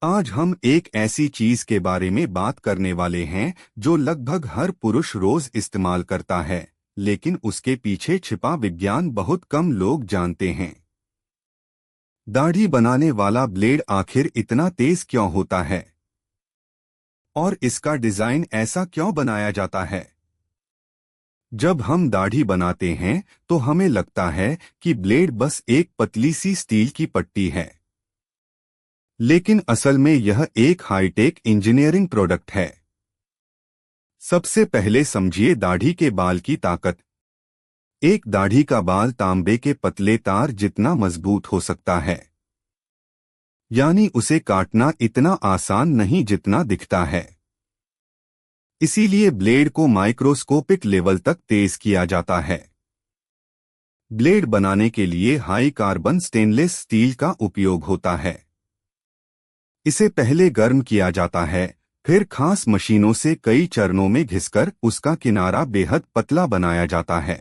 आज हम एक ऐसी चीज के बारे में बात करने वाले हैं जो लगभग हर पुरुष रोज इस्तेमाल करता है, लेकिन उसके पीछे छिपा विज्ञान बहुत कम लोग जानते हैं। दाढ़ी बनाने वाला ब्लेड आखिर इतना तेज क्यों होता है और इसका डिजाइन ऐसा क्यों बनाया जाता है? जब हम दाढ़ी बनाते हैं तो हमें लगता है कि ब्लेड बस एक पतली सी स्टील की पट्टी है, लेकिन असल में यह एक हाईटेक इंजीनियरिंग प्रोडक्ट है। सबसे पहले समझिए दाढ़ी के बाल की ताकत। एक दाढ़ी का बाल तांबे के पतले तार जितना मजबूत हो सकता है, यानी उसे काटना इतना आसान नहीं जितना दिखता है। इसीलिए ब्लेड को माइक्रोस्कोपिक लेवल तक तेज किया जाता है। ब्लेड बनाने के लिए हाई कार्बन स्टेनलेस स्टील का उपयोग होता है। इसे पहले गर्म किया जाता है, फिर खास मशीनों से कई चरणों में घिसकर उसका किनारा बेहद पतला बनाया जाता है।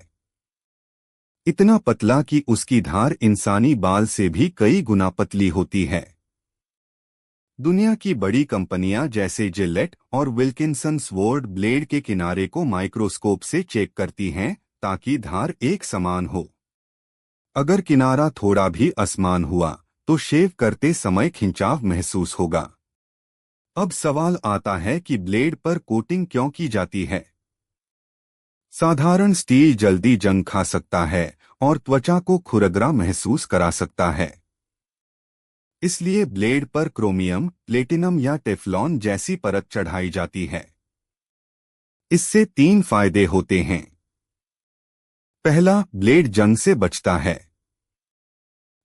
इतना पतला कि उसकी धार इंसानी बाल से भी कई गुना पतली होती है। दुनिया की बड़ी कंपनियां जैसे जिलेट और विल्किंसन-स्वॉर्ड ब्लेड के किनारे को माइक्रोस्कोप से चेक करती हैं ताकि धार एक समान हो। अगर किनारा थोड़ा भी असमान हुआ तो शेव करते समय खिंचाव महसूस होगा। अब सवाल आता है कि ब्लेड पर कोटिंग क्यों की जाती है? साधारण स्टील जल्दी जंग खा सकता है और त्वचा को खुरदरा महसूस करा सकता है। इसलिए ब्लेड पर क्रोमियम, प्लेटिनम या टेफ्लॉन जैसी परत चढ़ाई जाती है। इससे 3 फायदे होते हैं। पहला, ब्लेड जंग से बचता है।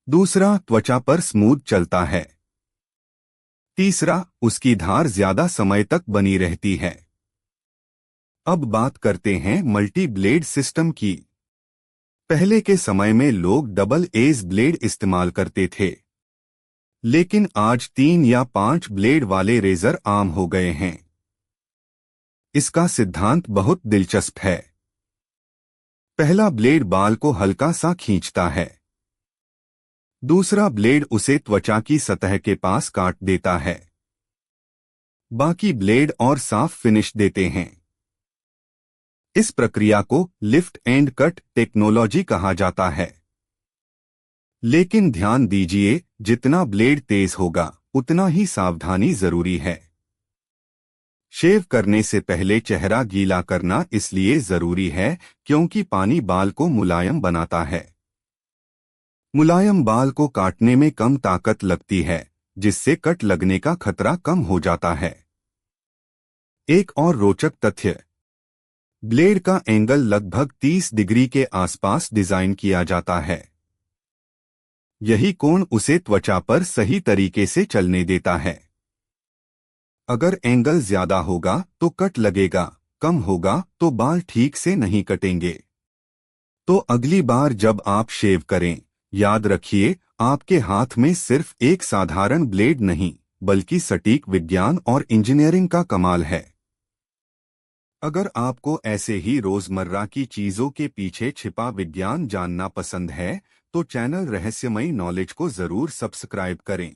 दूसरा, त्वचा पर स्मूथ चलता है। तीसरा, उसकी धार ज्यादा समय तक बनी रहती है। अब बात करते हैं मल्टी ब्लेड सिस्टम की। पहले के समय में लोग डबल एज ब्लेड इस्तेमाल करते थे, लेकिन आज 3 या 5 ब्लेड वाले रेजर आम हो गए हैं। इसका सिद्धांत बहुत दिलचस्प है। पहला ब्लेड बाल को हल्का सा खींचता है। दूसरा ब्लेड उसे त्वचा की सतह के पास काट देता है। बाकी ब्लेड और साफ फिनिश देते हैं। इस प्रक्रिया को लिफ्ट एंड कट टेक्नोलॉजी कहा जाता है। लेकिन ध्यान दीजिए, जितना ब्लेड तेज होगा उतना ही सावधानी जरूरी है। शेव करने से पहले चेहरा गीला करना इसलिए जरूरी है क्योंकि पानी बाल को मुलायम बनाता है। मुलायम बाल को काटने में कम ताकत लगती है, जिससे कट लगने का खतरा कम हो जाता है। एक और रोचक तथ्य, ब्लेड का एंगल लगभग 30 डिग्री के आसपास डिजाइन किया जाता है। यही कोण उसे त्वचा पर सही तरीके से चलने देता है। अगर एंगल ज्यादा होगा तो कट लगेगा, कम होगा तो बाल ठीक से नहीं कटेंगे। तो अगली बार जब आप शेव करें, याद रखिए, आपके हाथ में सिर्फ एक साधारण ब्लेड नहीं, बल्कि सटीक विज्ञान और इंजीनियरिंग का कमाल है। अगर आपको ऐसे ही रोजमर्रा की चीजों के पीछे छिपा विज्ञान जानना पसंद है, तो चैनल रहस्यमयी नॉलेज को जरूर सब्सक्राइब करें।